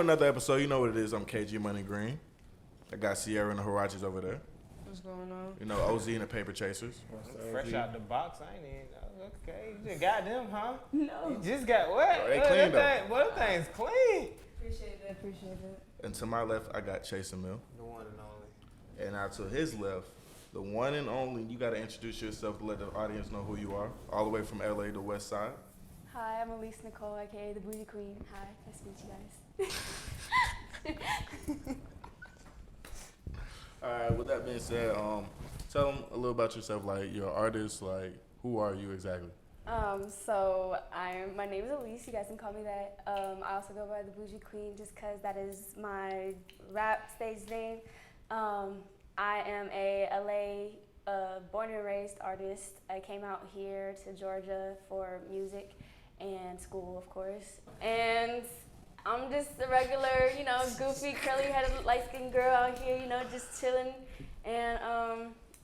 with another episode. You know what it is. I'm KG Money Green. I got Sierra and the Huaraches over there. What's going on? You know, OZ and the Paper Chasers. Fresh out the box, I ain't even. Okay, you just got them, huh? No. You just got what? Oh, they clean though. What thing's clean? Appreciate that. And to my left, I got Chase and Mill. The one and only. And now to his left, the one and only. You got to introduce yourself to let the audience know who you are. All the way from LA to West Side. Hi, I'm Alyse Nichole, aka the Bougie Queen. Hi, nice to meet you guys. All right. With that being said, tell them a little about yourself. Like, you're an artist. Like, who are you exactly? So my name is Alyse. You guys can call me that. I also go by the Bougie Queen just because that is my rap stage name. I am a LA born and raised artist. I came out here to Georgia for music and school, of course. And I'm just a regular, you know, goofy, curly-headed, light-skinned girl out here, you know, just chilling. And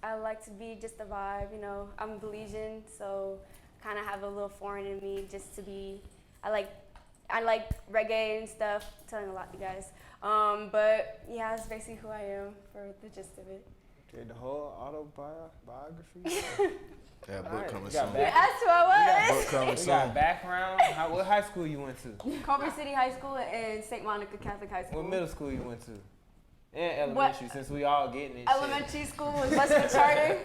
I like to be just a vibe, you know. I'm Belizean, so kind of have a little foreign in me just to be. I like reggae and stuff. I'm telling a lot, you guys. But yeah, that's basically who I am for the gist of it. Did the whole autobiography? That book Alright, coming you got soon. You asked who I Book coming You soon. got background? What high school you went to? was. Culver City High School and St. Monica Catholic High School. What middle school you went to? And elementary, since we all getting it. Elementary school was Westwood Charter.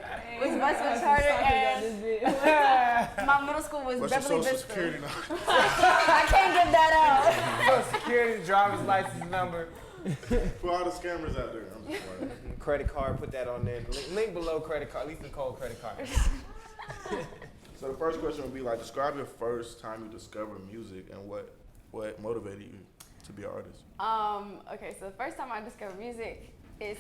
And my middle school was What's your Beverly social Vista. security number? I can't give that out. Social security, driver's license number, For all the scammers out there. I'm just wondering. credit card, put that on there. Link below credit card, Alyse Nichole credit card. So the first question would be like, describe your first time you discovered music and what motivated you to be an artist. Okay, so the first time I discovered music is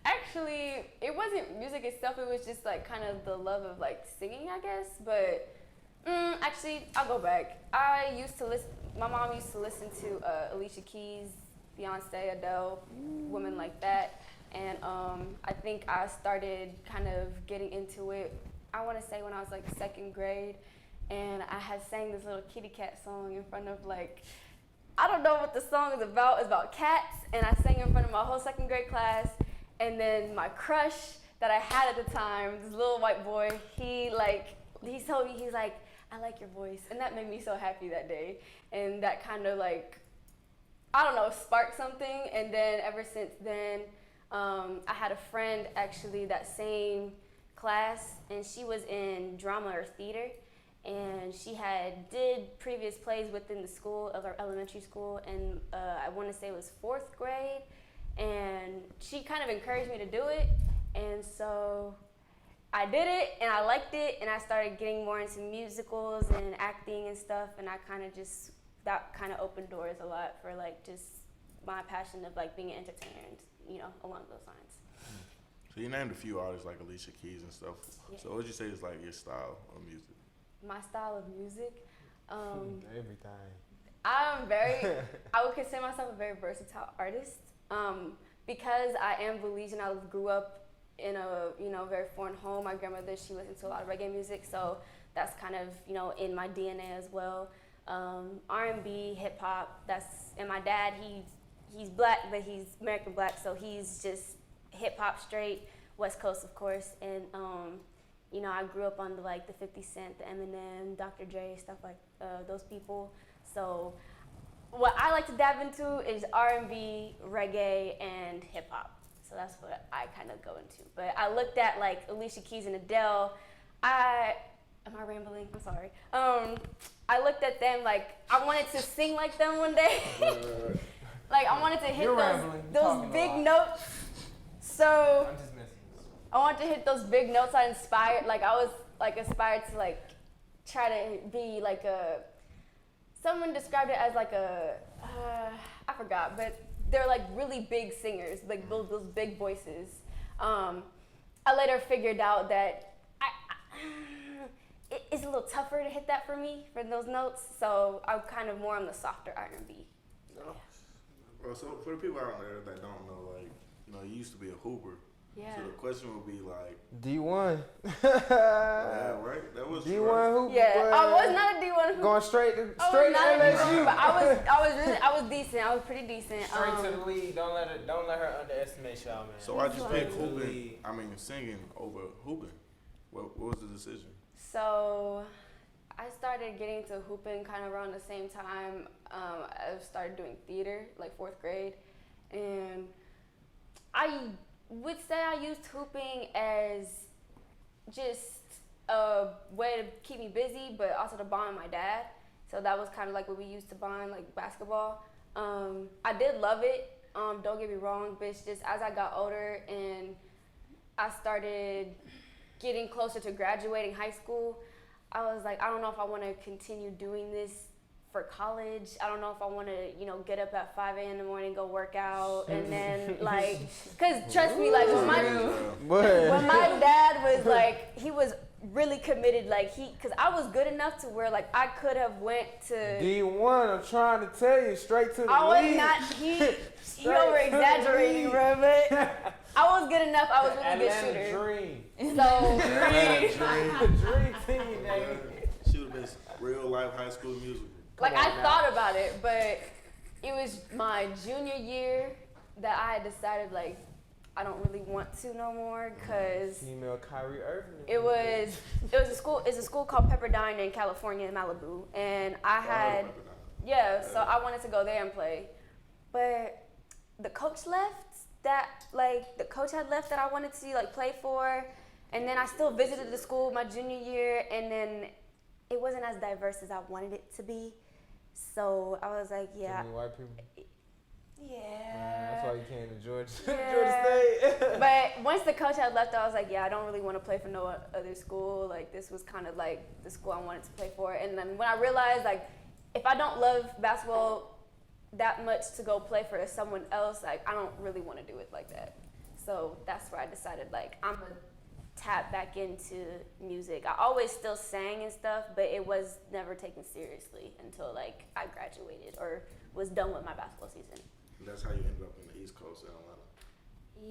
actually, it wasn't music itself, it was just like kind of the love of like singing, I guess. But actually, I'll go back. My mom used to listen to Alicia Keys, Beyonce, Adele, women like that. And I think I started kind of getting into it, I want to say when I was like second grade. And I had sang this little kitty cat song in front of like, I don't know what the song is about. It's about cats, and I sang in front of my whole second grade class. And then my crush that I had at the time, this little white boy, he told me, he's like, I like your voice. And that made me so happy that day. And that kind of like, I don't know, sparked something. And then ever since then, I had a friend actually that same class, and she was in drama or theater. And she did previous plays within the school, of our elementary school, and I want to say it was 4th grade. And she kind of encouraged me to do it, and so I did it, and I liked it, and I started getting more into musicals and acting and stuff, and that kind of opened doors a lot for like just my passion of like being an entertainer and, you know, along those lines. So you named a few artists like Alicia Keys and stuff. Yeah. So what would you say is like your style of music? My style of music, Everything. I would consider myself a very versatile artist. Because I am Belizean, I grew up in a, you know, very foreign home. My grandmother, she listened to a lot of reggae music, so that's kind of, you know, in my DNA as well. R&B, hip hop, and my dad, he's black, but he's American black, so he's just hip hop straight, West Coast, of course. And you know, I grew up on the 50 Cent, the Eminem, Dr. Dre, stuff like those people. So what I like to dab into is R&B, reggae, and hip hop. So that's what I kind of go into. But I looked at like Alicia Keys and Adele. Am I rambling? I'm sorry. I looked at them like I wanted to sing like them one day. Like I wanted to hit those big notes. So I'm just messing. I wanted to hit those big notes. I was inspired to like try to be like someone described it as like I forgot, but they're like really big singers, like those big voices. I later figured out that it's a little tougher to hit that for me, for those notes, so I'm kind of more on the softer R&B. Oh. Well, so for the people out there that don't know, like, you know, you used to be a hooper. Yeah. So the question would be like, D1. Yeah, right. That was D1 hoop. Yeah, boy. I was not a D1 hoop. Going straight to I was not a D1 hoop, LSU. but I was decent. I was pretty decent. Straight to the league. Don't let her underestimate y'all, man. So why'd you pick Straight to the hooping? league. I mean, singing over hooping. What was the decision? So I started getting to hooping kind of around the same time. I started doing theater, like 4th grade, and I would say I used hooping as just a way to keep me busy, but also to bond with my dad. So that was kind of like what we used to bond, like basketball. I did love it. Don't get me wrong, but it's just as I got older and I started getting closer to graduating high school, I was like, I don't know if I want to continue doing this for college. I don't know if I want to, get up at 5 a.m. in the morning, go work out, and then cause trust me, like when my dad was like, he was really committed, cause I was good enough to where like I could have went to D1. I'm trying to tell you, straight to the I was league. not. He over exaggerating, bro. But I was good enough. I was a really good shooter. Dream. So Dream team, baby. She would have been real life high school musical. like I thought about it, but it was my junior year that I had decided like I don't really want to no more because Female Kyrie Irving. it was a school. It's a school called Pepperdine in California, in Malibu, and I had so I wanted to go there and play, but the coach left. The coach had left that I wanted to play for, and then I still visited the school my junior year, and then it wasn't as diverse as I wanted it to be. So I was like, yeah. Too many white people. Yeah. That's why you came to Georgia. Yeah. Georgia State. But once the coach had left, I was like, yeah, I don't really want to play for no other school. Like this was kind of like the school I wanted to play for. And then when I realized like if I don't love basketball that much to go play for someone else, like I don't really want to do it like that. So that's where I decided like I'm gonna tap back into music. I always still sang and stuff, but it was never taken seriously until like I graduated or was done with my basketball season. And that's how you ended up in the East Coast in Atlanta.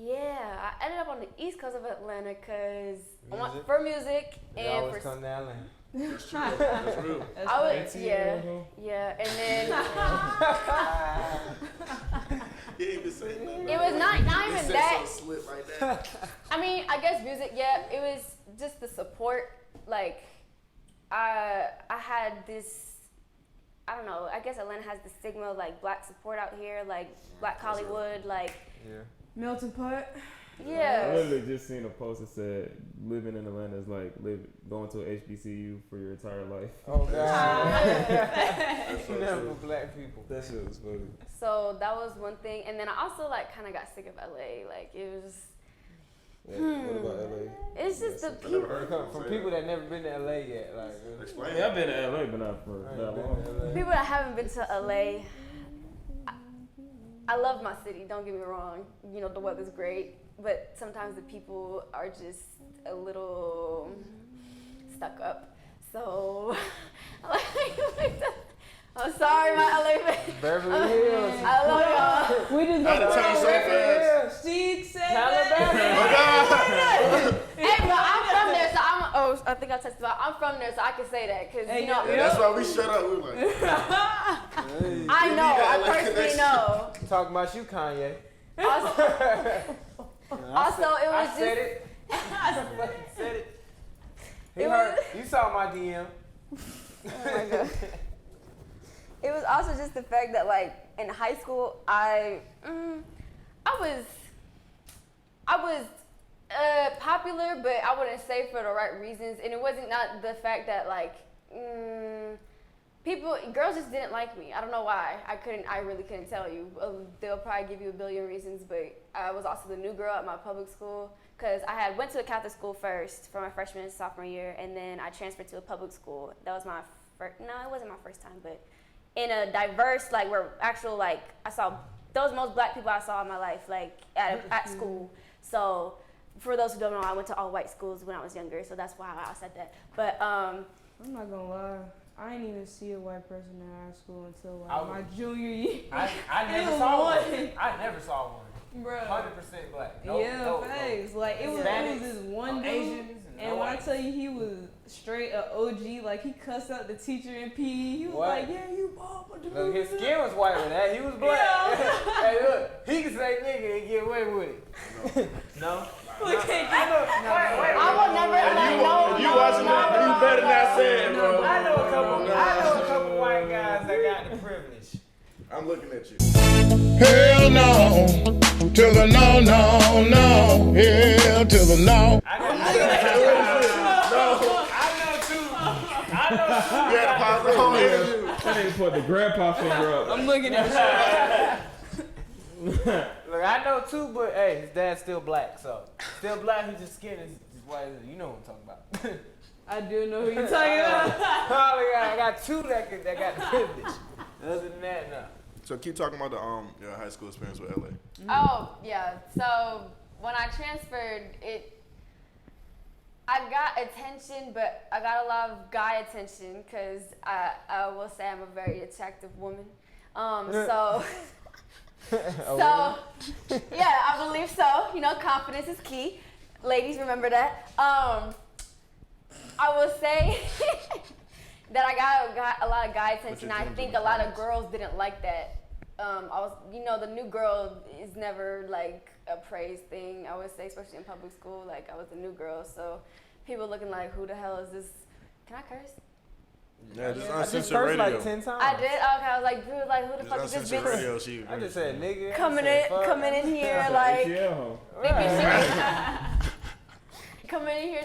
Yeah, I ended up on the East Coast of Atlanta because Music? For music They and always for come to Atlanta. That's true. That's real. I was yeah, and then He ain't even saying nothing. it was not He even said that. some slip like that. I mean, I guess music, yeah, it was just the support. Like, I had this, I don't know, I guess Atlanta has the stigma of like black support out here, like Black Hollywood, like, Yeah. Melting pot. I yeah. literally just seen a post that said living in Atlanta is like going to a HBCU for your entire life. Oh, God. That's so Never true. for black people. That shit was funny. So that was one thing. And then I also like kind of got sick of LA. Like, it was, Yeah, what about LA? it's just the I never people. heard From people that never been to LA yet. Like, I Explain. mean, I've been to LA, but not for I that ain't been long. to LA. People that haven't been to LA, I love my city, don't get me wrong. You know, the weather's great, but sometimes the people are just a little stuck up. So, I'm sorry, my LA fans. Beverly Hills. I love y'all. We just I had to tell you so fast. She said Alabama. Hey, but I'm from there, so I think I testified. I'm from there, so I can say that, cause Hey, you know. Yeah, that's why we shut up. We were like, I know, I LA personally connection. know. Talking about you, Kanye. Also, it was I said just. it. I said it. He It heard. was- You saw my DM. Oh my god. It was also just the fact that like in high school I was popular, but I wouldn't say for the right reasons, and it wasn't not the fact that like girls just didn't like me. I don't know why. I really couldn't tell you. They'll probably give you a billion reasons, but I was also the new girl at my public school because I had went to a Catholic school first for my freshman and sophomore year, and then I transferred to a public school. That was my first. No, it wasn't my first time, but in a diverse, like where actual like I saw those most black people I saw in my life, like at school. So for those who don't know, I went to all white schools when I was younger, so that's why I said that. But I'm not gonna lie. I didn't even see a white person in high school until like my junior year. I never saw one. I never saw one. Bro. 100% black. Yeah, thanks. Like it was Hispanics, this one dude. Asian tell you he was straight a OG. Like he cussed out the teacher in PE. He was What? like, "Yeah, you bald." Look, his skin was white with that. He was black. Yeah. Hey, look, he can say nigga and get away with it. No. We can't get I will never like no. If you watching that, you better not say it, bro. I know a couple white guys that got the privilege. I'm looking at you. Hell no, to the no, no, no. Hell to the no. I know two. You had to pause the whole interview. That nigga put the grandpa finger up. I'm looking at Look, I know two, but hey, his dad's still black, so still black. His just skin is white. You know what I'm talking about. I do know who you're talking about. I got two that got the privilege. Other than that, no. So keep talking about the your high school experience with LA. Oh yeah. So when I transferred, I got attention, but I got a lot of guy attention because I will say I'm a very attractive woman. So yeah, I believe so. You know, confidence is key. Ladies, remember that. I will say that I got a lot of guy attention. I think a lot of girls didn't like that. The new girl is never like a praise thing. I would say, especially in public school, like I was the new girl, so people looking like, who the hell is this? Can I curse? Yeah, just I just uncensored cursed radio. like 10 times. I did. Okay, I was like, dude, like who the fuck is Just this uncensored bitch radio. She I just said nigga. coming in here like ATL.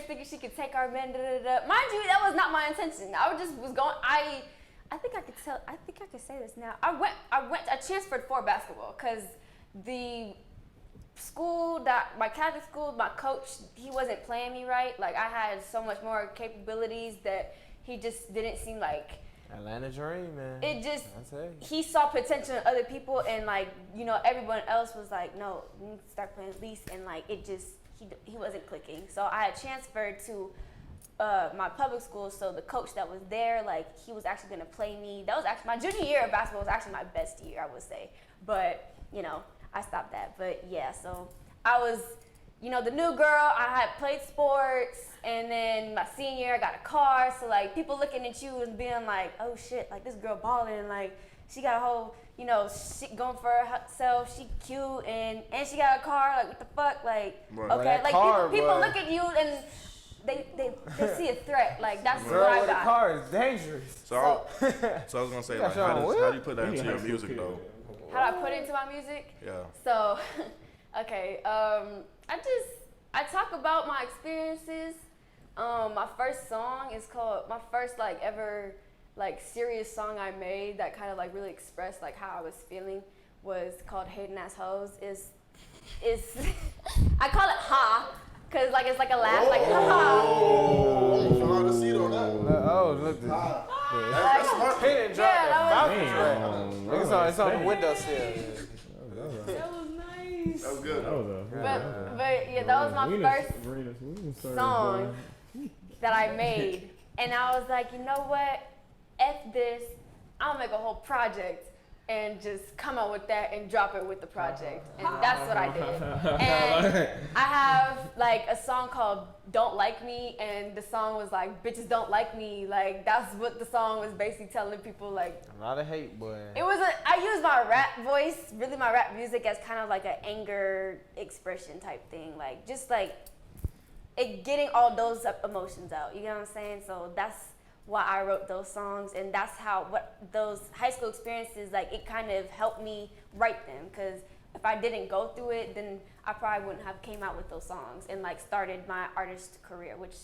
thinking she could take our men. Mind you, that was not my intention. I was going. I think I could tell. I think I could say this now. I transferred for basketball because the school my Catholic school, my coach, he wasn't playing me right. Like I had so much more capabilities that he just didn't seem like. Atlanta Dream, man. It just, That's it. he saw potential in other people, and like, everyone else was like, no, we need to start playing Alyse, and like, it just, he wasn't clicking. So I had transferred to my public school, so the coach that was there, like, he was actually gonna play me. That was actually, my junior year of basketball was actually my best year, I would say. But, I stopped that. But yeah, so I was, the new girl, I had played sports, and then my senior year, I got a car. So like people looking at you and being like, oh shit, like this girl balling, like she got a whole, shit going for herself. She cute and she got a car. Like what the fuck, like Right. okay, like car, people look at you and they see a threat. Like that's Girl what I with a got. car is dangerous. So I was gonna say, like, Got how your do you put that into your music though? How do I put it into my music? Yeah. So, okay, I talk about my experiences. My first song is called, my first like ever like serious song I made that kind of like really expressed like how I was feeling was called Hating Ass Hoes. Is I call it ha, cause like it's like a laugh, like ha ha. Oh, you found the seat on that one. Oh, look at That's smart. He didn't drop Yeah, the that fountain track. It's on the windowsill. That was nice. That was good. But yeah, that was my first song that I made, and I was like, you know what? F this. I'll make a whole project and just come out with that and drop it with the project, and that's what I did. And I have like a song called "Don't Like Me," and the song was like "Bitches Don't Like Me." Like that's what the song was basically telling people. Like A lot of hate, boy. it was I used my rap voice, really my rap music, as kind of like an anger expression type thing, like just like it getting all those emotions out. You know what I'm saying? So that's why I wrote those songs, and that's what those high school experiences, like it kind of helped me write them, because if I didn't go through it, then I probably wouldn't have came out with those songs and like started my artist career, which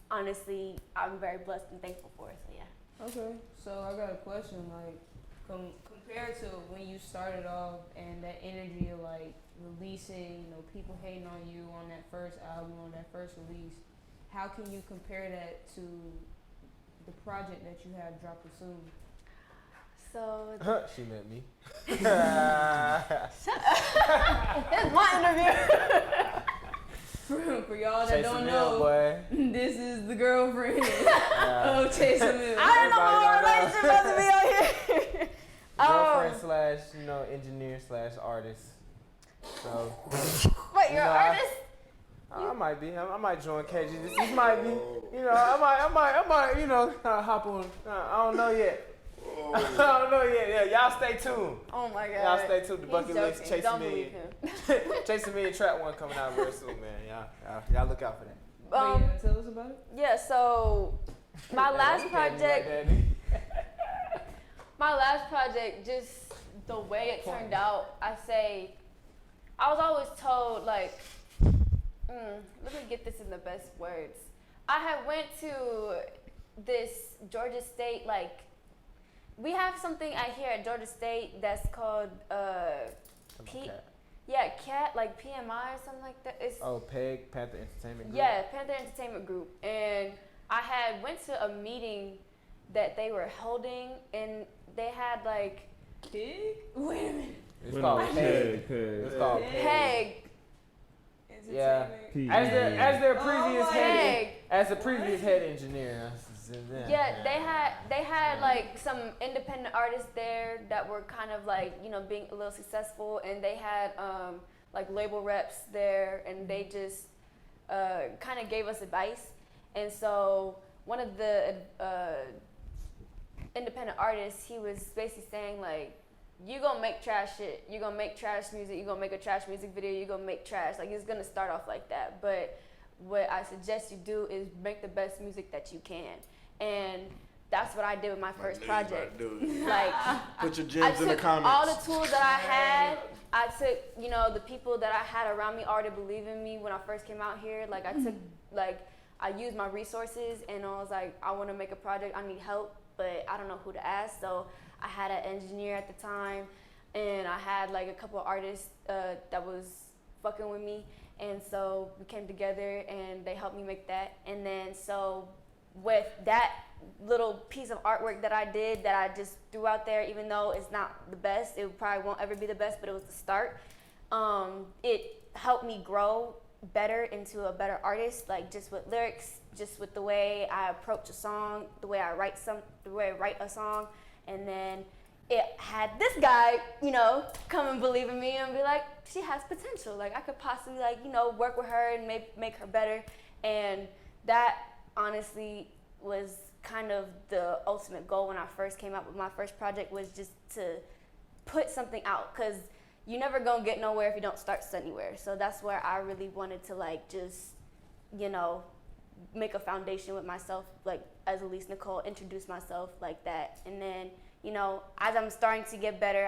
honestly I'm very blessed and thankful for. So yeah. Okay, so I got a question, like, compared to when you started off and that energy of like releasing, people hating on you on that first album, on that first release, how can you compare that to the project that you have dropping soon? So She met me. it's my interview. For y'all that Chase don't the know, mill, boy. This is the girlfriend of Chase Mill. I don't know my relationship about to be on here. Girlfriend / engineer / artist. So Wait, you're an artist? I might be. I might join KG. This might be. You know, I might. You know, hop on. I don't know yet. I don't know yet. Yeah, y'all stay tuned. Oh my God. Y'all stay tuned. The He's Bucket List, joking. Chasing Don't Million. believe him. Chasing Million Trap 1 coming out real soon, man. Y'all look out for that. But yeah, tell us about it. Yeah, so my last project, just the way it turned out, I was always told, like, let me get this in the best words. I had went to this Georgia State, like, we have something here at Georgia State that's called CAT, like PMI or something like that. It's PEG, Panther Entertainment Group. Yeah, Panther Entertainment Group. And I had went to a meeting that they were holding, and they had like Pig? Wait a minute. It's called PEG. Peg. It's called PEG. Yeah. Entertainment. As their previous PEG. as the previous head engineer. Yeah, they had like some independent artists there that were kind of like, you know, being a little successful, and they had like label reps there, and they just kind of gave us advice. And so one of the independent artists, he was basically saying like, you gonna make trash shit, you gonna make trash music, you gonna make a trash music video, you gonna make trash, like it's gonna start off like that, but what I suggest you do is make the best music that you can. And that's what I did with my first project. Like, put your gems in the comments. all the tools that I had. I took, you know, the people that I had around me already believe in me when I first came out here. Like, I took, like, I used my resources, and I was like, I want to make a project. I need help, but I don't know who to ask. So I had an engineer at the time, and I had like a couple of artists that was fucking with me. And so we came together, and they helped me make that. And then so with that little piece of artwork that I did, that I just threw out there, even though it's not the best, it probably won't ever be the best, but it was the start. It helped me grow better into a better artist, like just with lyrics, just with the way I approach a song, the way I write a song. And then it had this guy, you know, come and believe in me and be like, she has potential. Like, I could possibly, like, you know, work with her and make her better. And that honestly was kind of the ultimate goal when I first came out with my first project, was just to put something out, because you never gonna get nowhere if you don't start anywhere. So that's where I really wanted to, like, just, you know, make a foundation with myself, like as Alyse Nichole, introduce myself like that. And then, you know, as I'm starting to get better,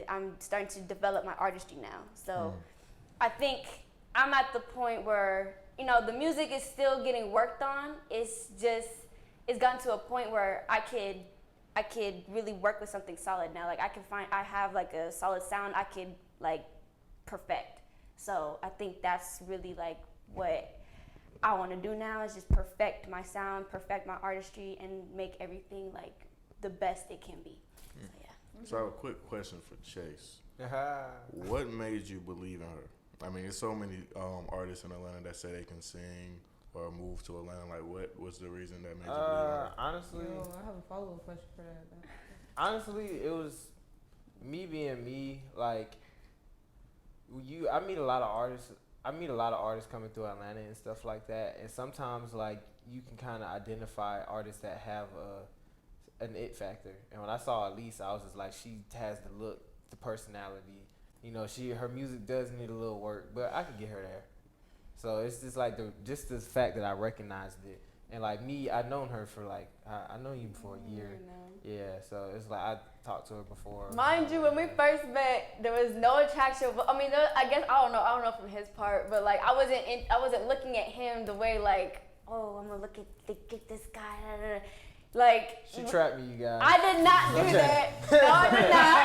I'm starting to develop my artistry now. So I think I'm at the point where, you know, the music is still getting worked on. It's gotten to a point where I could really work with something solid now. Like, I have like a solid sound I could like perfect. So I think that's really like what I want to do now, is just perfect my sound, perfect my artistry, and make everything like the best it can be. So, yeah. So I have a quick question for Chase. What made you believe in her? I mean, there's so many artists in Atlanta that say they can sing or move to Atlanta. Like, what was the reason that made you believe in her? Honestly, I have a follow-up question for that, though. Honestly, it was me being me. Like, I meet a lot of artists coming through Atlanta and stuff like that. And sometimes, like, you can kind of identify artists that have an it factor. And when I saw Alyse, I was just like, she has the look, the personality. You know, her music does need a little work, but I could get her there. So it's just like the fact that I recognized it. And like me, I've known her for like, I know you for a year. Yeah, so it's like I talked to her before. Mind you, when we first met, there was no attraction. I mean, I guess I don't know from his part, but like I wasn't looking at him the way like, oh, I'm gonna look at this guy. Like, she trapped me, you guys. I did not do that. No, I did not.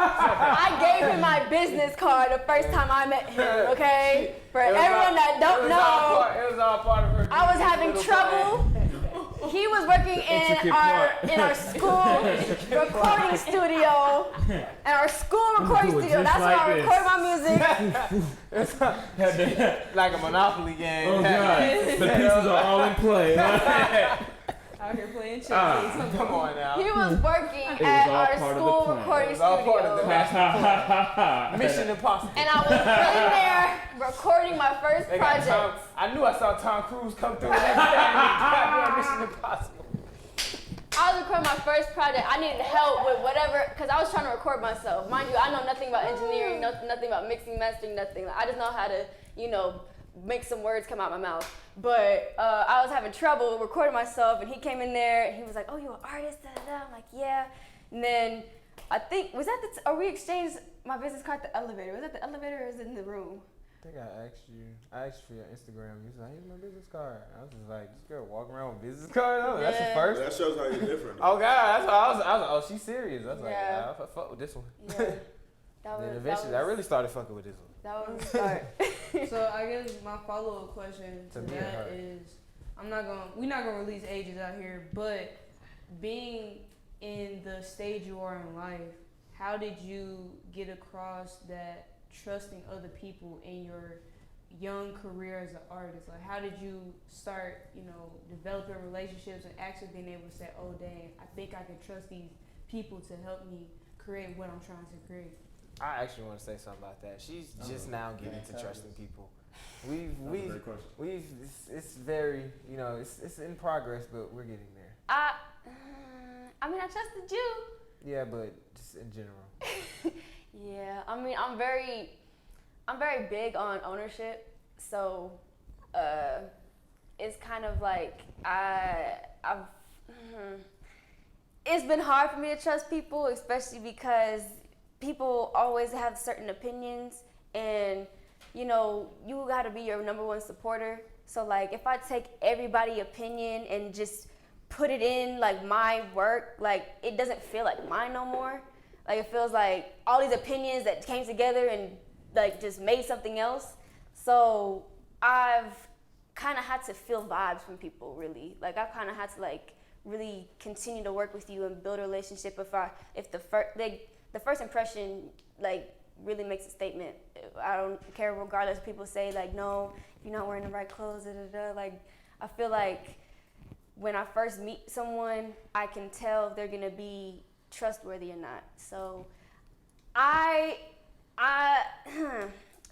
I gave him my business card the first time I met him. Okay, for everyone that don't know, it was all part of her. I was having trouble. He was working in our school recording studio. And our school recording studio, that's where I record my music. Like a Monopoly game. Oh God, the pieces are all in play. Out here playing chess. Come on now. He was working at our school recording studio. Mission Impossible. And I was in there recording my first project. I knew I saw Tom Cruise come through and everything. Mission Impossible. I was recording my first project. I needed help with whatever, because I was trying to record myself. Mind you, I know nothing about engineering, nothing about mixing, mastering, nothing. I just know how to, make some words come out my mouth. But I was having trouble recording myself, and he came in there, and he was like, "Oh, you an artist?" Da, da, da. I'm like, "Yeah." And then I think, we exchanged my business card at the elevator. Was that the elevator or was it in the room? I think I asked for your Instagram. You was like, "Here's my business card." I was just like, "This girl walking around with a business card? Oh, that's the first." That shows how you're different. Oh God, that's what I was like, "Oh, she's serious." I was like, Yeah. "I fuck with this one." Yeah. Then eventually, I really started fucking with this one. That was the start. So I guess my follow-up question to To me and that her. is, we're not gonna release ages out here, but being in the stage you are in life, how did you get across that trusting other people in your young career as an artist? Like, how did you start, developing relationships and actually being able to say, "Oh, dang, I think I can trust these people to help me create what I'm trying to create"? I actually want to say something about that. She's just now getting to trusting people. It's very, it's in progress, but we're getting there. I trusted you. Yeah, but just in general. Yeah, I'm very big on ownership, so it's kind of like it's been hard for me to trust people, especially because people always have certain opinions, and you got to be your number one supporter. So like, if I take everybody's opinion and just put it in like my work, like it doesn't feel like mine no more. Like, it feels like all these opinions that came together and like just made something else. So I've kind of had to feel vibes from people, really. Like, I've kind of had to like really continue to work with you and build a relationship. If the first impression like really makes a statement. I don't care, regardless if people say like, "No, you're not wearing the right clothes." Da, da, da. Like, I feel like when I first meet someone, I can tell if they're gonna be trustworthy or not. So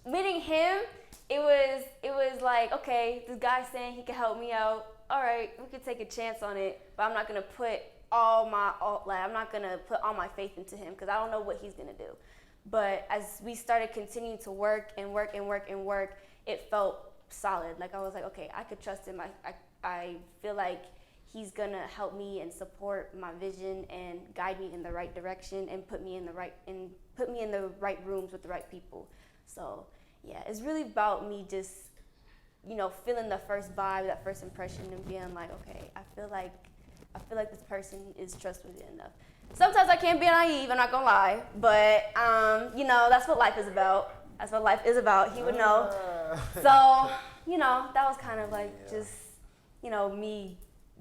meeting him, it was like, okay, this guy's saying he can help me out. All right, we could take a chance on it, but I'm not gonna put all my faith into him, because I don't know what he's gonna do. But as we started continuing to work, it felt solid. Like, I was like, okay, I could trust him. I feel like he's gonna help me and support my vision and guide me in the right direction and put me in the right rooms with the right people. So yeah, it's really about me just, feeling the first vibe, that first impression, and being like, okay, I feel like this person is trustworthy enough. Sometimes I can't be naive, I'm not gonna lie, but that's what life is about. That's what life is about. He would know. So, that was kind of like just, me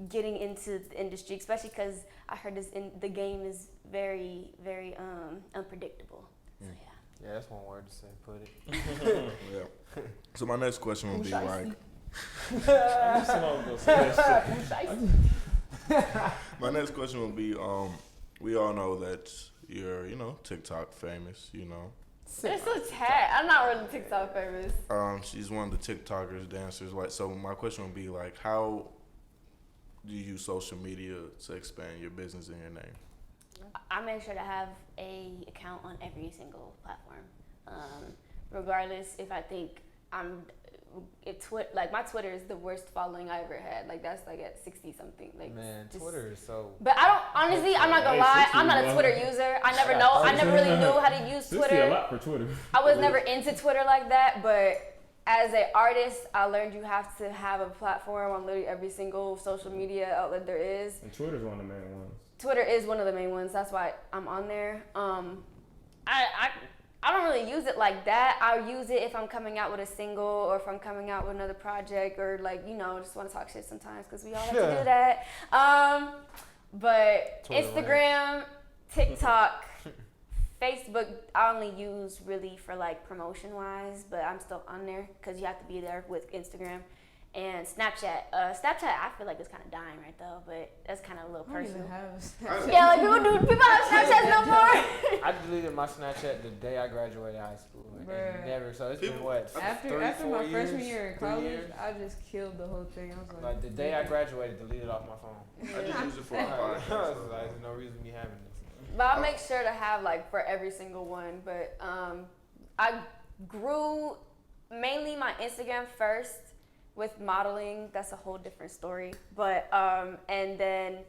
getting into the industry, especially because I heard the game is very, very unpredictable. So yeah. Yeah, that's one word to say. Put it. Yeah. So my next question would be like, my next question would be, we all know that you're, TikTok famous, It's so tad. I'm not really TikTok famous. She's one of the TikTokers, dancers. Like, so my question would be like, how do you use social media to expand your business and your name? I make sure to have a account on every single platform, regardless if I think my Twitter is the worst following I ever had. Like, that's like at 60 something. Like, man, Twitter is so. But I don't, honestly, I'm not gonna lie, I'm not a Twitter user. I never really knew how to use Twitter. a lot for Twitter. I was never into Twitter like that, but as an artist, I learned you have to have a platform on literally every single social media outlet there is. And Twitter's one of the main ones. Twitter is one of the main ones. That's why I'm on there. I don't really use it like that. I'll use it if I'm coming out with a single or if I'm coming out with another project, or like, just want to talk shit sometimes, because we all have to do that. But Twitter, Instagram, TikTok, Facebook, I only use really for like promotion wise, but I'm still on there because you have to be there with Instagram. and Snapchat. Snapchat, I feel like it's kind of dying right though, but that's kind of a little I don't even personal. have a Snapchat. Yeah, like people have Snapchats no more. I deleted my Snapchat the day I graduated high school. Bruh. And never, so it's been what? After 3, my 4 freshman years, year in 3 college, years? I just killed the whole thing. I was Like the day I graduated, deleted off my phone. I just use it for a I podcast. was like, there's no reason me having this. But I'll make sure to have like for every single one. But I grew mainly my Instagram first with modeling. That's a whole different story. But and then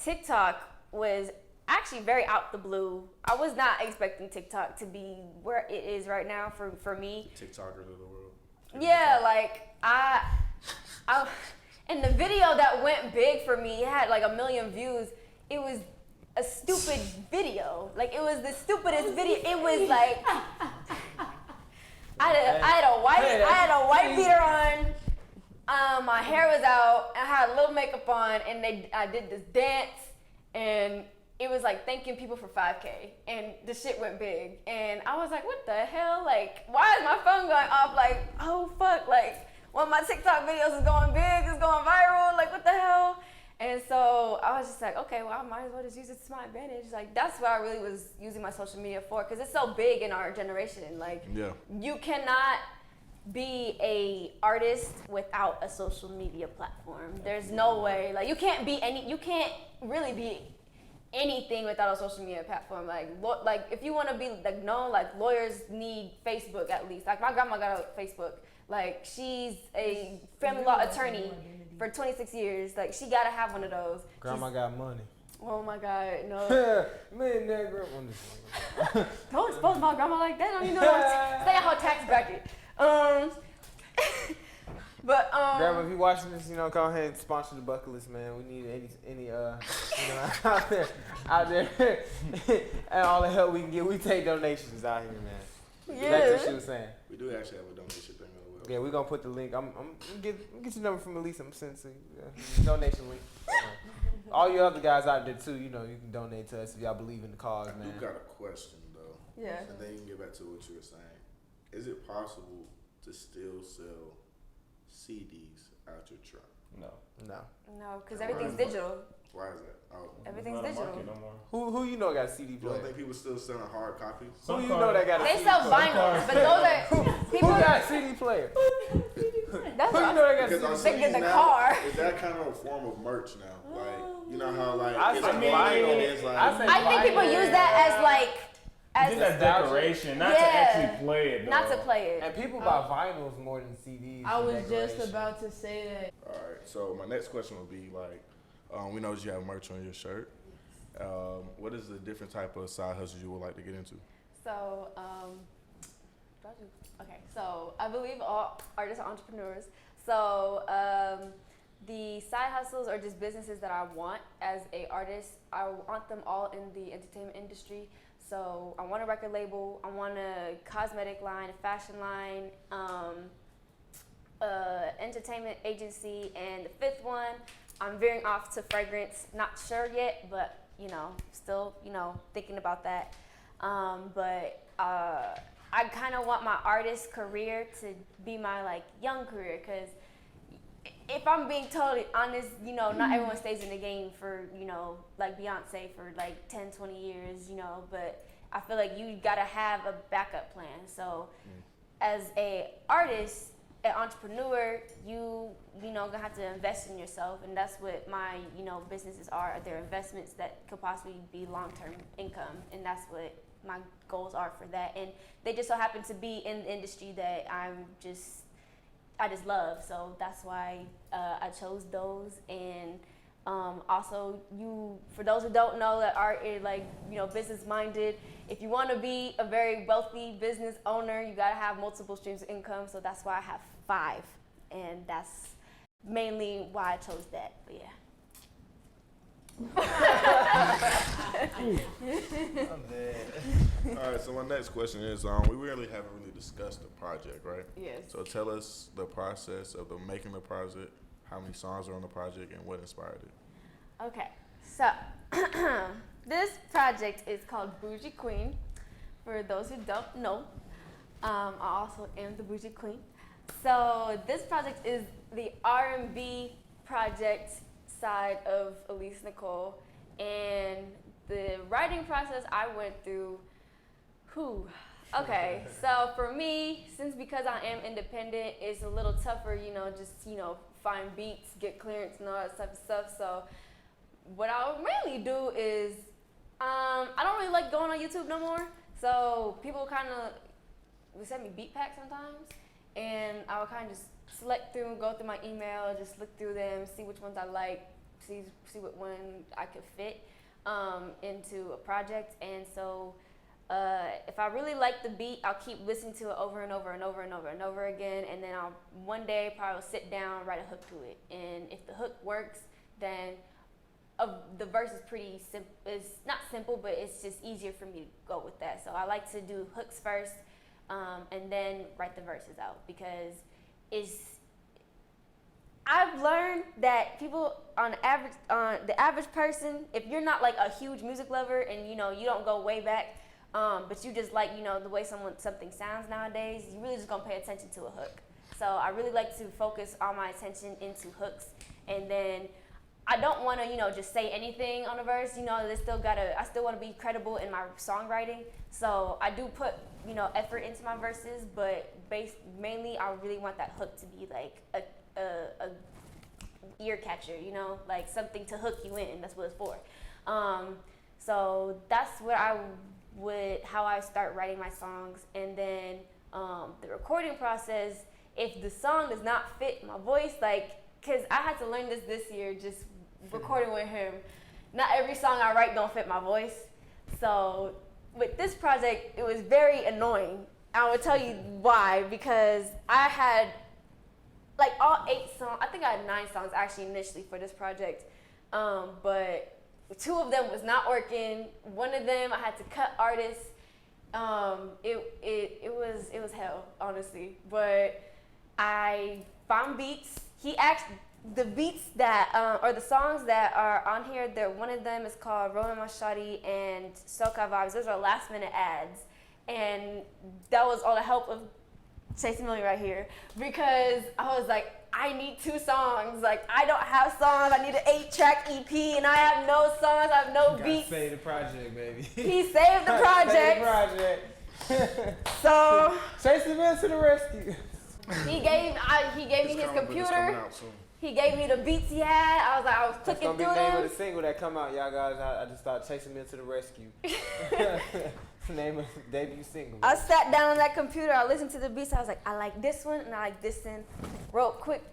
TikTok was actually very out the blue. I was not expecting TikTok to be where it is right now for me. TikTokers of the world. Yeah, like I and the video that went big for me, it had like 1 million views. It was a stupid video. Like it was the stupidest video. It was like I had a white beater on. My hair was out. I had a little makeup on, and I did this dance, and it was like thanking people for 5K, and the shit went big, and I was like, what the hell? Like, why is my phone going off? Like, oh fuck, like one of my TikTok videos is going big, it's going viral, like what the hell? And so I was just like, okay, well, I might as well just use it to my advantage. Like, that's what I really was using my social media for, because it's so big in our generation. Like, Yeah. you cannot be a artist without a social media platform. There's no way. Like, you can't really be anything without a social media platform. Like if you want to be like known, like lawyers need Facebook at least. Like my grandma got a Facebook. Like she's a family law attorney for 26 years. Like she gotta have one of those. Grandma got money. Oh my God, no. Man, that grandma. Don't expose my grandma like that. Don't you know? Stay at her tax bracket. But Grandma, if you watching this, go ahead and sponsor the Buket List, man. We need any out there, and all the help we can get. We take donations out here, man. Yeah. That's what she was saying. We do actually have a donation thing on the web. Yeah, we're gonna put the link. I'm get your number from Alyse. I'm sending to you. Donation link. All you other guys out there too, you can donate to us if y'all believe in the cause, man. I do got a question though. Yeah. And then you can get back to what you were saying. Is it possible to still sell CDs out your trunk? no, because everything's digital. Why is that? Oh. Everything's digital. Who got a CD You player? don't think people still selling hard copies? Who that got a They CD sell player? vinyls, but those are Who people. got a CD player? That's Who what that got a Because on CD They get CDs the now, car. is that kind of a form of merch now? Like, you know how like I it's say vinyl, it's like I think people use that as like Just as decoration, not to Yeah. actually play it. not to though. play it. And people buy vinyls more than CDs. I for was just decoration. about to say that. All right. So my next question would be like, we know that you have merch on your shirt. What is the different type of side hustles you would like to get into? So, so I believe all artists are entrepreneurs. So, the side hustles are just businesses that I want as a artist. I want them all in the entertainment industry. So I want a record label, I want a cosmetic line, a fashion line, entertainment agency, and the fifth one, I'm veering off to fragrance. Not sure yet, but still, thinking about that. But I kind of want my artist career to be my young career, because if I'm being totally honest, not everyone stays in the game for, like Beyonce for 10, 20 years, but I feel like you gotta have a backup plan. So as a artist, an entrepreneur, you gonna have to invest in yourself, and that's what my, businesses are. They're investments that could possibly be long-term income, and that's what my goals are for that. And they just so happen to be in the industry that I just love, so that's why I chose those. And also, for those who don't know that are business minded, if you want to be a very wealthy business owner, you gotta have multiple streams of income. So that's why I have 5, and that's mainly why I chose that. But yeah. I'm dead. All right. So my next question is, we really haven't really discussed the project, right? Yes. So tell us the process of making the project, how many songs are on the project, and what inspired it. Okay, so this project is called Bougie Queen. For those who don't know, I also am the Bougie Queen. So this project is the R&B project side of Alyse Nichole, and the writing process I went through. Okay, so for me, because I am independent, it's a little tougher, find beats, get clearance, and all that type of stuff. So what I would mainly do is, I don't really like going on YouTube no more. So people kind of would send me beat packs sometimes, and I would kind of just select through and go through my email, just look through them, see which ones I like, see what one I could fit into a project. And so if I really like the beat, I'll keep listening to it over and over and over and over and over again, and then I'll one day probably sit down, write a hook to it. And if the hook works, then the verse is pretty simple. It's not simple, but it's just easier for me to go with that. So I like to do hooks first, and then write the verses out, because I've learned that people the average person, if you're not like a huge music lover and you don't go way back, but you just like the way something sounds nowadays, you really just gonna pay attention to a hook. So I really like to focus all my attention into hooks, and then I don't want to just say anything on a verse. I still want to be credible in my songwriting. So I do put effort into my verses, but mainly I really want that hook to be like a ear catcher, like something to hook you in. That's what it's for. So that's how I start writing my songs. And then the recording process, if the song does not fit my voice, because I had to learn this year, just recording with him. Not every song I write don't fit my voice. So with this project, it was very annoying. I will tell you why, because I had all 8 songs. I think I had 9 songs actually initially for this project, but 2 of them was not working. One of them I had to cut artists. It was hell, honestly. But I found beats. The beats that or the songs that are on here, one of them is called Rolling My Shawty and Soca Vibes. Those are last minute ads, and that was all the help of Chasing Millie right here, because I was like, I need 2 songs. I don't have songs. I need an 8-track EP, and I have no songs. I have no beats. Save the project, baby. He saved the project. So Chasing Millie to the rescue. he gave me his computer. He gave me the beats he had. I was clicking through them. That's gonna be the name of the single that come out, y'all guys. I just started Chasing Millie to the rescue. Name of the debut single. I sat down on that computer. I listened to the beats. I was like, I like this one and I like this one. Wrote quick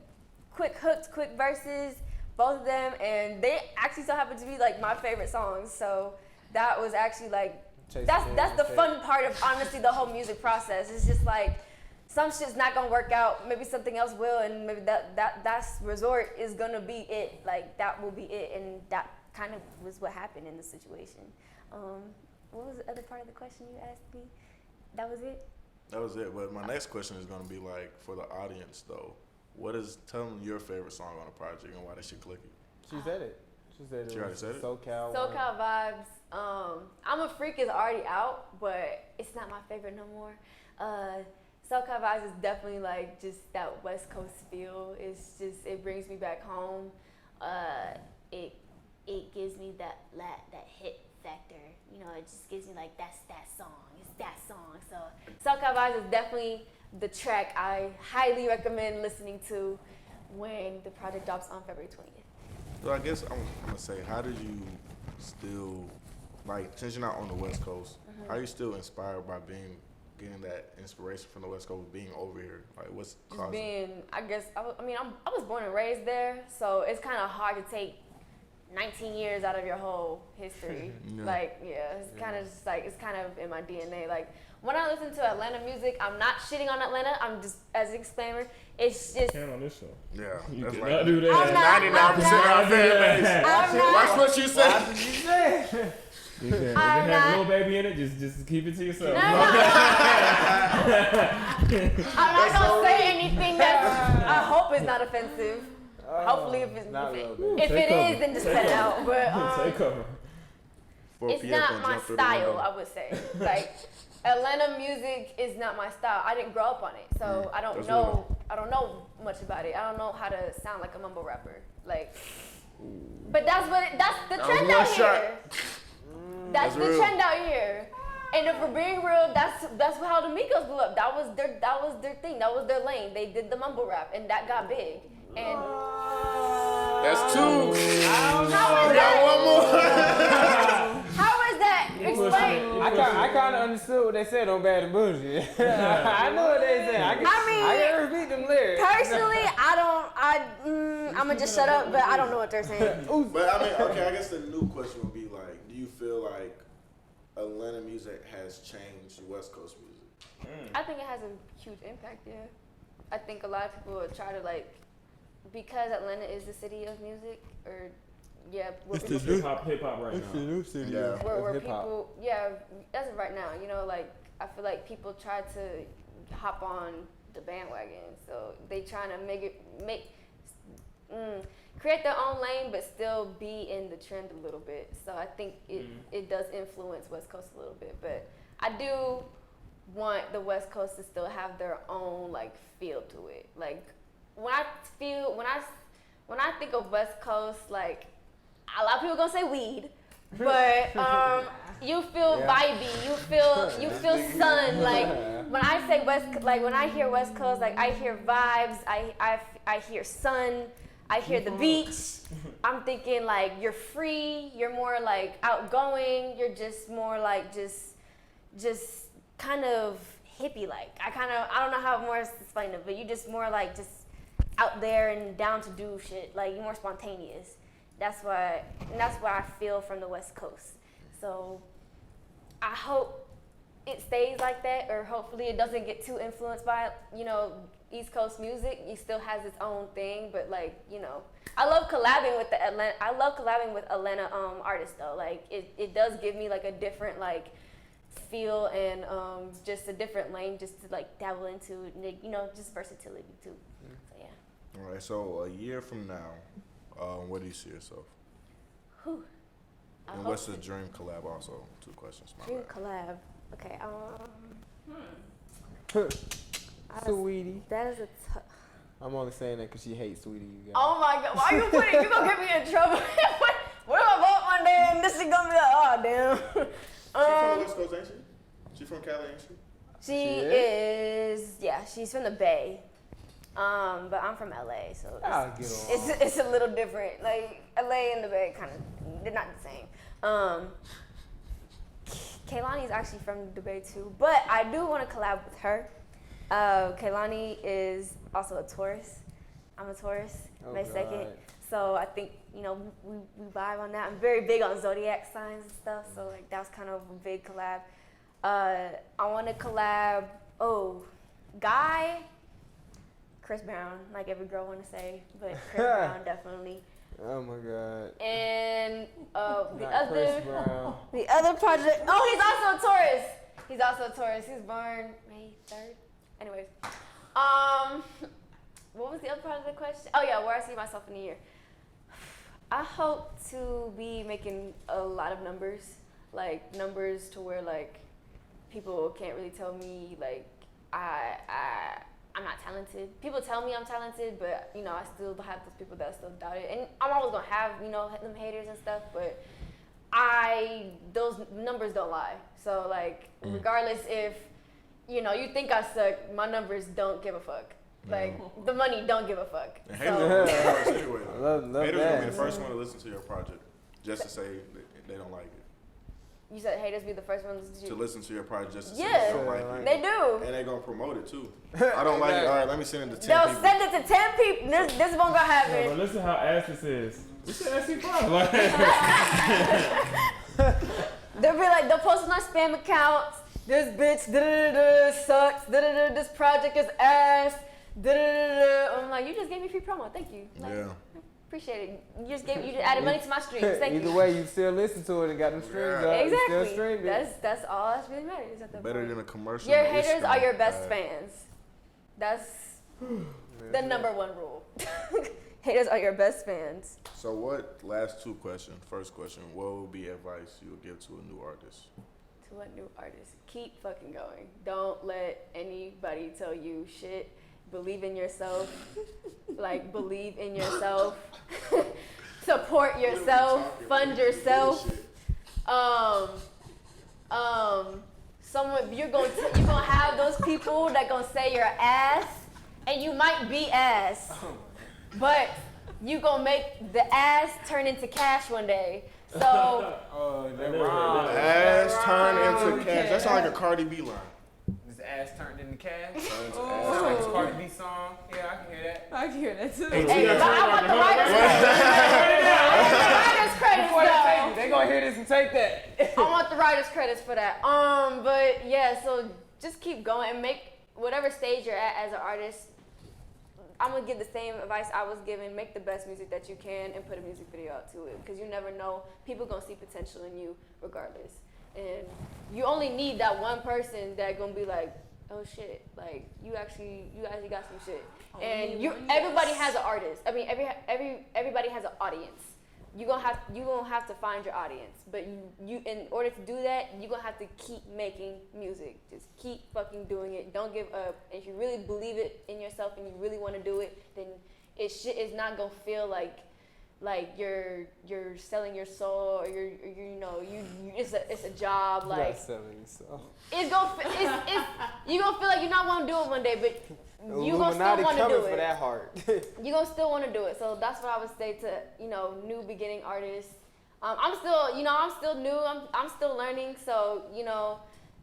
hooks, quick verses, both of them, and they actually still happen to be my favorite songs. So that was actually that's the fun part of honestly the whole music process. It's just some shit's not gonna work out. Maybe something else will, and maybe that's resort is gonna be it. That will be it, and that kind of was what happened in the situation. What was the other part of the question you asked me? That was it? That was it. But my next question is going to be for the audience, though. Tell them your favorite song on the project and why they should click it. She said it. She already said it? SoCal Vibes. I'm a Freak is already out, but it's not my favorite no more. SoCal Vibes is definitely just that West Coast feel. It brings me back home. It gives me that hit factor. It just gives me that's that song. It's that song. So SoCal Vibes is definitely the track I highly recommend listening to when the project drops on February 20th. So I guess I'm gonna say, how did you still since you're not on the West Coast, how are you still inspired by getting that inspiration from the West Coast, being over here? What's causing? I was born and raised there, so it's kind of hard to take 19 years out of your whole history. It's kind of just it's kind of in my DNA. When I listen to Atlanta music, I'm not shitting on Atlanta. I'm just, as a disclaimer, it's just. Can't on this show. Yeah, you that's cannot do that. 99% of our fan base. Watch what you say. Watch what you say. You can. If it has little baby in it, just keep it to yourself. No. I'm not gonna say anything that I hope is not offensive. Hopefully, if it is, then just cut it out. But take cover. It's not my style, I would say. Atlanta music is not my style. I didn't grow up on it, so I don't know. I don't know much about it. I don't know how to sound like a mumble rapper. Like, but that's the trend out here. That's the trend out here. And if we're being real, that's how the Migos blew up. That was their thing. That was their lane. They did the mumble rap, and that got big. And that's two. How is that? Explain. I kind of understood what they said on Bad and Bougie. I know what they said. I can repeat them lyrics. Personally, I'm gonna just shut up, but I don't know what they're saying. But I mean, okay, I guess the new question would be like, do you feel like Atlanta music has changed West Coast music? I think it has a huge impact, yeah. I think a lot of people try to like, because Atlanta is the city of music, or it's the hip hop right now. It's the new city. Yeah. Where people, as of right now, you know, like I feel like people try to hop on the bandwagon, so they trying to create their own lane, but still be in the trend a little bit. So I think it does influence West Coast a little bit, but I do want the West Coast to still have their own like feel to it. Like when I think of West Coast, like a lot of people gonna say weed, but you feel vibey, you feel sun. Like when I say when I hear West Coast, like I hear vibes, I hear sun, I hear the beach. I'm thinking like you're free, you're more like outgoing, you're just more like just kind of hippie like. I don't know how more to explain it, but you just more like just out there and down to do shit. Like you're more spontaneous. That's what I feel from the West Coast. So I hope it stays like that, or hopefully it doesn't get too influenced by, you know, East Coast music. It still has its own thing, but like, you know, I love collabing with Atlanta artists though. Like it does give me like a different like feel and just a different lane just to like dabble into, you know, just versatility too. So yeah. All right, so a year from now, where do you see yourself? And what's the dream collab also? 2 questions. Dream collab. Okay. Sweetie. That is a I'm only saying that because she hates Sweetie. You guys. Oh my God! Why you gonna get me in trouble? What if I vote one day and this is gonna be like, oh damn. She from the West Coast, ain't she? She from Cali, ain't she? She is. Yeah, she's from the Bay. But I'm from LA, so it's a little different. Like LA and the Bay they're not the same. Kaylani is actually from the Bay too, but I do want to collab with her. Kaylani is also a Taurus. I'm a Taurus, May 2nd. So I think, you know, we vibe on that. I'm very big on zodiac signs and stuff, so like that was kind of a big collab. I want to collab. Guy. Chris Brown, like every girl want to say, but Chris Brown definitely. Oh my God. And the other project. Oh, he's also a Taurus. He's He was born May 3rd. Anyways, what was the other part of the question? Oh yeah, where I see myself in a year. I hope to be making a lot of numbers, like numbers to where like people can't really tell me like I'm not talented. People tell me I'm talented, but you know I still have those people that still doubt it, and I'm always gonna have, you know, them haters and stuff. But those numbers don't lie. So like regardless if, you know, you think I suck, my numbers don't give a fuck. Like the money don't give a fuck. And haters gonna be the first anyway. Love haters that. gonna be the first one to listen to your project, just to say they don't like it. You said haters be the first ones to listen to your project just to say yeah, they don't like it. They do. And they gonna promote it too. I don't like it. All right, let me send it to 10 They'll people. send it to 10 people. This is what's gonna happen. Yeah, but listen how Alyses is. We said SC5. Like, they'll post on our spam accounts. This bitch sucks. This project is ass. I'm like, you just gave me free promo. Thank you. Like, yeah. Appreciate it. You just added money to my streams. Thank you. Either way, you still listen to it and got them streams up. Exactly. You still stream it. That's all that's really matters at that Better point. than a commercial. Your haters are your best fans. That's the number one rule. Haters are your best fans. So what, last 2 questions. First question, what would be advice you would give to a new artist? To a new artist, keep fucking going. Don't let anybody tell you shit. believe in yourself. Like, believe in yourself. Support yourself. Fund yourself. You're gonna have those people that gonna say you're ass, and you might be ass, but you gonna make the ass turn into cash one day. So ass turn into cash. That sounds like a Cardi B line. This ass turned into cash. Turn to Sounds like ass. a Cardi B song. Yeah, I can hear that. I can hear that too. Hey, but I want the writer's credits. Though. They gonna hear this and take that. I want the writer's credits for that. But yeah, so just keep going and make whatever stage you're at as an artist. I'm gonna give the same advice I was given. Make the best music that you can and put a music video out to it, because you never know. People gonna see potential in you regardless, and you only need that one person that gonna be like, oh shit, like you actually got some shit. And everybody has an artist. I mean, everybody has an audience. You gonna have to find your audience, but you in order to do that, you gonna have to keep making music. Just keep fucking doing it. Don't give up. And if you really believe it in yourself and you really want to do it, then it's not gonna feel like you're selling your soul, or it's a job. Like, Not selling yourself. you gonna feel like you're not gonna do it one day, but you gonna still want to do it. For that hard. You gonna still want to do it. So that's what I would say to new beginning artists. I'm still new. I'm still learning. So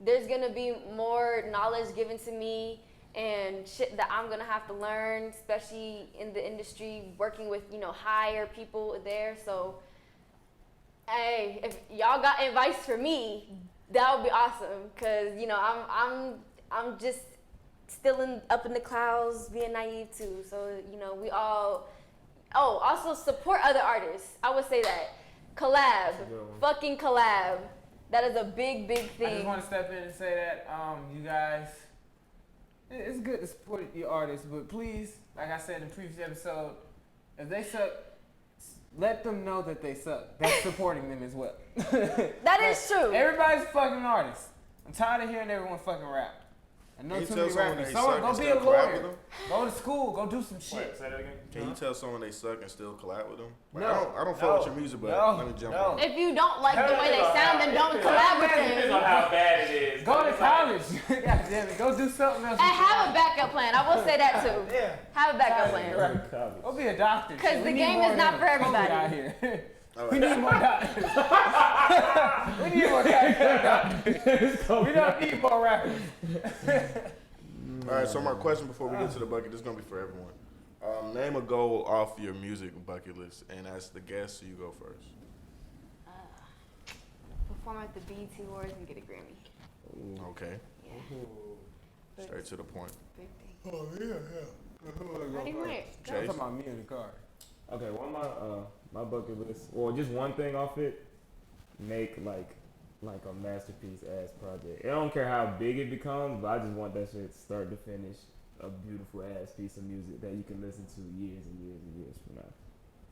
there's gonna be more knowledge given to me and shit that I'm gonna have to learn, especially in the industry, working with higher people there. So hey, if y'all got advice for me, that would be awesome. Cause I'm just still up in the clouds, being naive too. So we all. Oh, also support other artists. I would say that. Collab, fucking collab. That is a big thing. I just want to step in and say that you guys, it's good to support your artists, but please, like I said in the previous episode, if they suck, let them know that they suck. That's supporting them as well. That is true. Everybody's a fucking artist. I'm tired of hearing everyone fucking rap. I know too many rappers. Someone go be a lawyer. Go to school. Go do some shit. Say that again. Can you tell someone they suck and still collab with them? Like, No. I don't fuck with your music, but let me jump on. If you don't like the way they sound, then don't collab with Depends on them. how bad it is. Go to college. God damn it. Go do something else. And have a backup plan. I will say that too. Yeah. Have a backup plan. Go be a doctor. Because the game is not for everybody. Out here. Right. We need more doctors. We need more doctors. We don't need more rappers. All right, so my question before we get to the bucket, this is going to be for everyone. Name a goal off your music bucket list, and as the guest, you go first. Perform at the BET Awards and get a Grammy. Okay. Yeah. Straight to the point. Big thing. Oh, yeah. Ready, wait. Chase? Talking about me in the car. Okay, one of my bucket list, or just one thing off it, make like a masterpiece ass project. I don't care how big it becomes, but I just want that shit start to finish a beautiful ass piece of music that you can listen to years and years and years from now.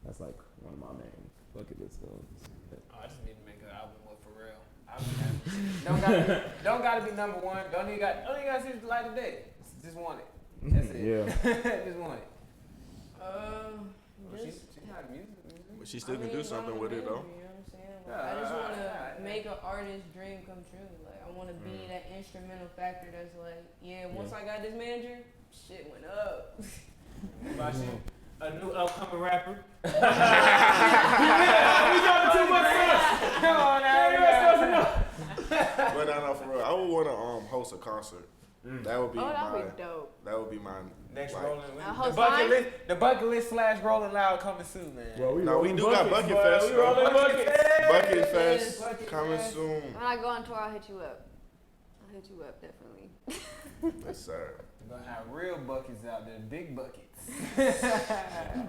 That's like one of my main bucket list goals. I just need to make an album with Pharrell. Don't gotta be number one. Don't even gotta see the light of day. Just want it. That's it. Yeah. Just want it. She had music. But she still can do something with it, though. You know what I'm saying? Like, I just want to make an artist's dream come true. Like, I want to be that instrumental factor that's like, once I got this manager, shit went up. What about you? A new upcoming rapper. We talking too much stuff. Come on now. But no, for real, I would want to host a concert. That would be That would be dope. That would be my Next like, Rolling host the bucket list / Rolling Loud coming soon, man. Well, No, we do got Bucket Fest. We rolling buckets. Bucket Fest Bucket coming Fest. soon. When I go on tour, I'll hit you up. Definitely. That's sad. We're gonna have real buckets out there, big buckets.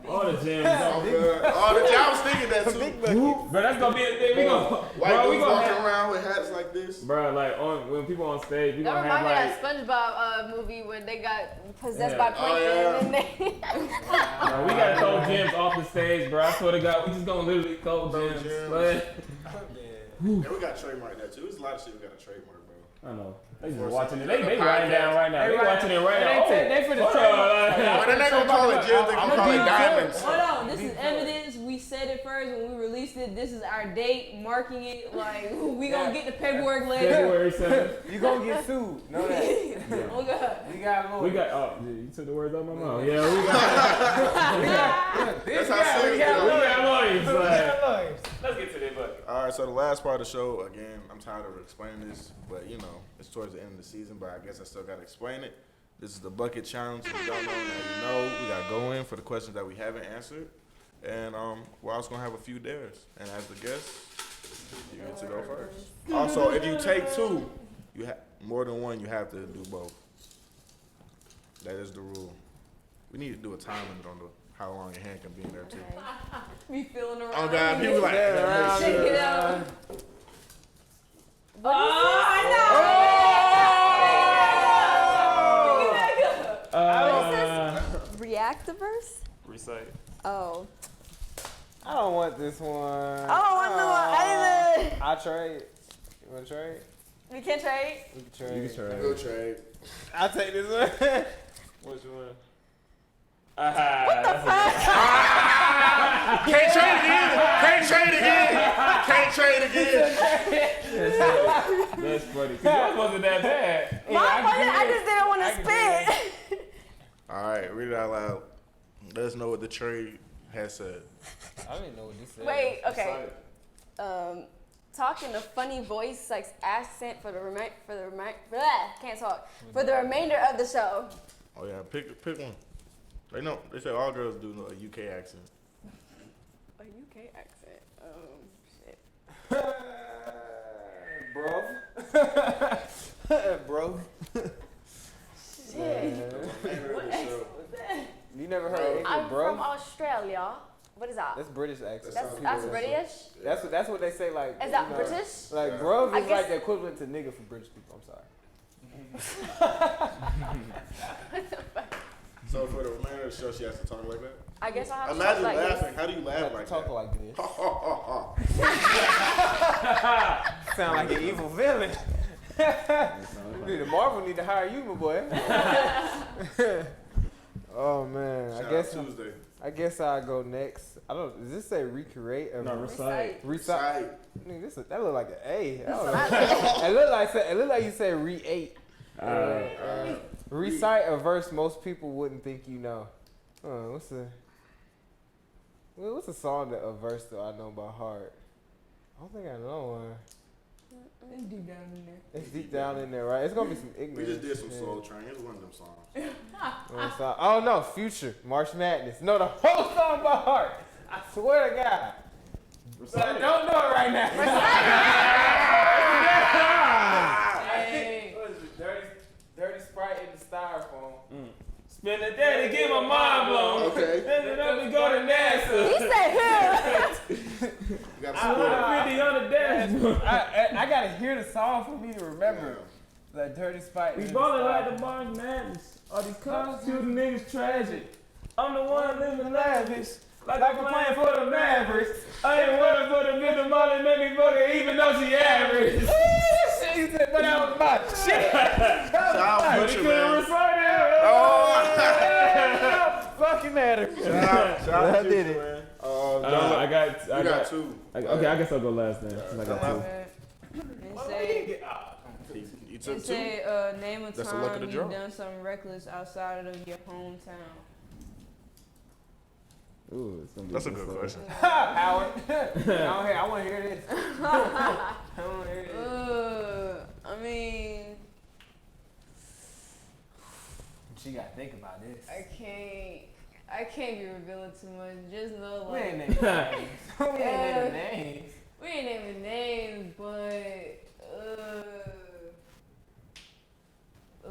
All the gyms. Oh, good. Oh, I was thinking that too. Bro, that's gonna be a thing. We gonna, White bro, we dudes gonna walking have, around with hats like this. bro, like when people on stage, we That gonna have reminds me like. of that SpongeBob movie when they got possessed Yeah. by plankton and they. Bro, we gotta throw gyms off the stage, bro. I swear to God, we just gonna literally throw Throw gyms. gyms. But, And we got to trademark that too. There's a lot of shit we got to trademark, bro. I know. They just watching it. They writing down right now. They watching it right now. They finna But then they gonna call it Jizz, they gonna call it Diamonds. Hold on, this is evidence. We said it first when we released it. This is our date, marking it. Like, we gonna get the paperwork later. February 7th. You gonna get sued. Know that. Oh, God. We got lawyers. We got, you took the words out of my mouth. Yeah, we got That's how serious we got lawyers. lawyers. Let's get to that bucket. All right, so the last part of the show, again, I'm tired of explaining this, but you know, it's towards the end of the season, but I guess I still gotta explain it. This is the bucket challenge. If you don't know, now you know. We gotta go in for the questions that we haven't answered, and we're also gonna have a few dares. And as the guest, you get to go first. Also, if you take two, you have more than one. You have to do both. That is the rule. We need to do a time limit on how long your hand can be in there too. Me feeling around. Oh God, people like Shake it out. What is this? Reactiverse? Recite. Oh. I don't want this one. I don't want no one either. I'll trade. You want to trade? We can trade. We can trade. You can trade. Go trade. I'll take this one. Which one? Can't trade again. Can't trade again. Can't trade again. That's funny. Cause yours wasn't that bad. I just didn't want to spit. All right, read it out loud. Let us know what the trade has said. I didn't know what this said. Wait, okay. Talk in a funny voice, like accent for the can't talk for the remainder of the show. Oh yeah, pick one. They know. They say all girls do a UK accent. A UK accent. Shit. Bro. Shit. You never heard English, I'm bro? from Australia. What is that? That's British accent. That's British. That's what they say. Like, Is that British? Like, bro I is guess- like the equivalent to nigga for British people. I'm sorry. So for the remainder of the show, she has to talk like that. I guess I have to Imagine talk like laughing. this. How do you laugh like Talk that? like this. Sound like an evil villain. Marvel need to hire you, my boy. Oh man, Shout out Tuesday. I guess I'll go next. I don't. Does this say recreate or No, recite. recite? Nigga, that look like an A. I don't know. Recite. it look like you said re-8. Recite a verse most people wouldn't think you know. What's a song that a verse that I know by heart? I don't think I know one. It's deep down in there. It's deep down in there, right? It's gonna be some We ignorance. just did some shit. Soul Train. Here's one of them songs. Oh no, Future, March Madness. No, the whole song by heart. I swear to God. But I don't know it right now. Hey. What is it? Dirty Sprite in the styrofoam. Spend a day to get my mind blown. Okay. Then let me go to NASA. He said him. You got I some put 50 on the dashboard. I gotta hear the song for me to remember. Like Dirty Sprite. We ballin' like the March Madness. All these cops shooting niggas tragic. I'm the one living lavish. Like I'm playing for the Mavericks. I ain't worried for the middle money, make me fucking even though she average. Shit, but that was my shit. Shout out But he Future, couldn't man. recite it. Fucking matter. Shout out I Future, did it. man. I got You got two. Okay, I guess I'll go last then. 'Cause I got two. You It took two. say, name a That's the luck of time the you've draw. done something reckless outside of your hometown. Ooh, it's gonna be That's a good question. Howard. I want to hear this. I want to hear this. I mean, She got to think about this. I can't be revealing too much. Just know, We like, ain't naming names. We ain't naming names. we ain't naming names, but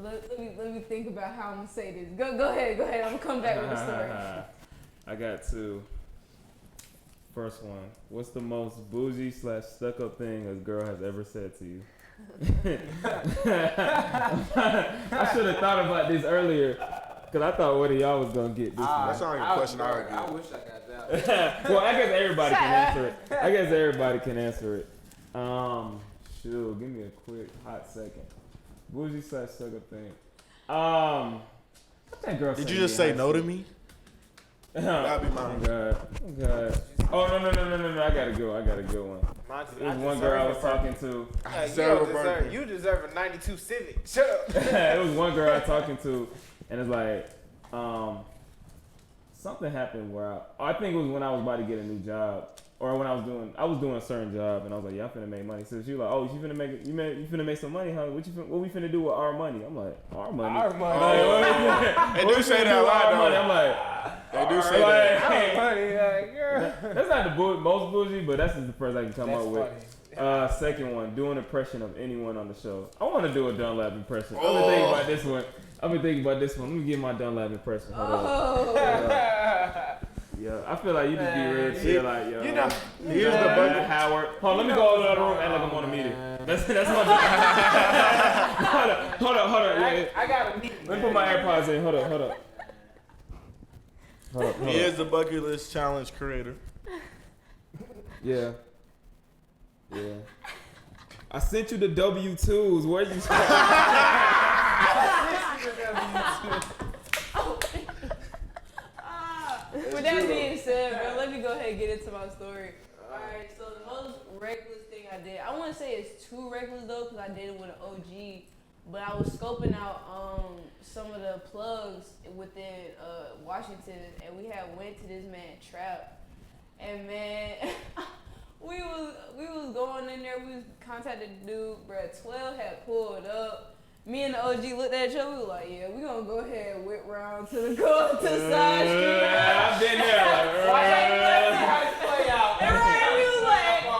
let me think about how I'm gonna say this. Go ahead. I'm gonna come back with the story. I got two. First one. What's the most bougie / stuck up thing a girl has ever said to you? I should have thought about this earlier, cause I thought one of y'all was gonna get this one. That's not even a question I would I get. wish I got that. Well, I guess everybody can answer it. Shoot, give me a quick hot second. Bougie / sugar thing. What that girl Did say you just in say high no to school? me? That'd be mine. Oh God. Oh no! I gotta go. I got a good one. There's one girl I was talking to. You deserve a 92 Civic. Shut up. It was one girl I was talking to, and it's like, something happened where I think it was when I was about to get a new job, or when I was doing a certain job, and I was like, yeah, I'm finna make money. So she was like, oh, you finna make some money, huh? What we finna do with our money? I'm like, our money. Our money. They do say that a lot, though. I'm like, they do say that. Our money, like, girl. That's not the most bougie, but that's just the first I can come That's up funny. with. Second one, do an impression of anyone on the show. I want to do a Dunlap impression. I've been thinking about this one. Let me get my Dunlap impression. Hold on. Yeah, I feel like you just be real chill, like, yo. You know, Here's the bucket. Howard. Hold on, let me go to the other room and like I'm on a meeting. That's my Hold on. I got a meeting. Let me put my AirPods in. Hold up. He is the Bucket List Challenge creator. Yeah. I sent you the W-2s. Where you? With that being said, bro, let me go ahead and get into my story. Alright, so the most reckless thing I did, I want to say it's too reckless though, because I did it with an OG, but I was scoping out some of the plugs within Washington, and we had went to this man trap, and man, we was going in there, we was contacted the dude, bro. 12 had pulled up. Me and the OG looked at each other, we were like, yeah, we gonna go ahead and whip round to the side street. I've been there. And right,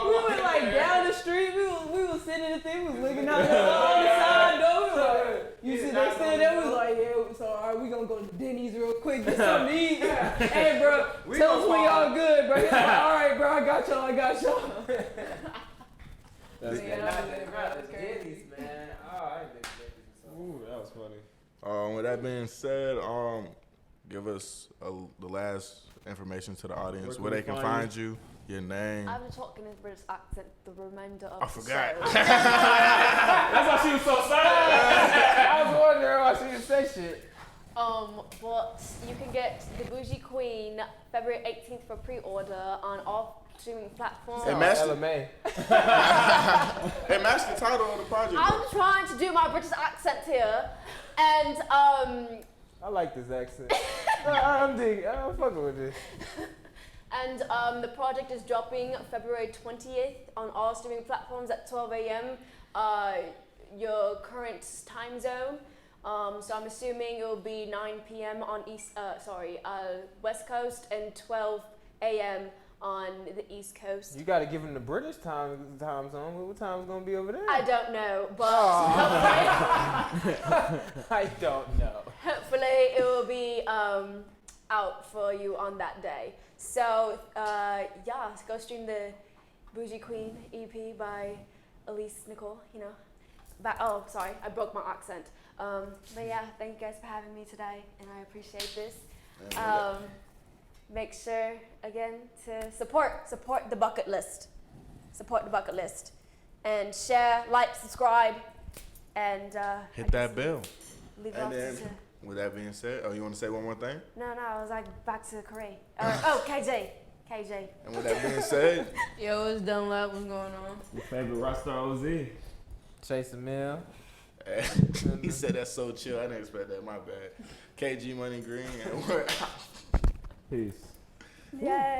we went like down the street, we was sitting in the thing, we was looking out on the side door, we was like, you see they stand there, we was like, yeah, so alright, we gonna go to Denny's real quick, get something to eat. Hey bro, tell us when y'all good, bro. He's like, alright bro, I got y'all. That's crazy. man. Oh, I did this. Ooh, that was funny. With that being said, give us the last information to the audience where they can find you, your name. I've been talking in British accent the remainder of I the forgot. show. That's why she was so silent. I was wondering why she didn't say shit. But you can get the Bougie Queen February 18th for pre-order on all streaming platforms. Hey, Master. LMA. Hey, match the title of the project. I'm trying to do my British accent here, and I like this accent. I'm digging. I'm fucking with this. And the project is dropping February 20th on all streaming platforms at 12 a.m. Your current time zone. So I'm assuming it will be 9 p.m. on West Coast and 12 a.m. on the East Coast. You gotta give him the British time zone. What time's gonna be over there? I don't know, but I don't know. hopefully it will be out for you on that day. So go stream the Bougie Queen EP by Alyse Nichole. I broke my accent. But yeah, thank you guys for having me today, and I appreciate this. Make sure again to support the bucket list, and share, like, subscribe, and hit that bell. Leave And off then, to. with that being said, you want to say one more thing? No, I was like back to Korea. KJ. And with that being said, Yo, it's Dunlap, what's going on? Your favorite rockstar OZ. Chase the Mill. he said that's so chill. I didn't expect that. My bad. KG Money Green. And Peace. Yay.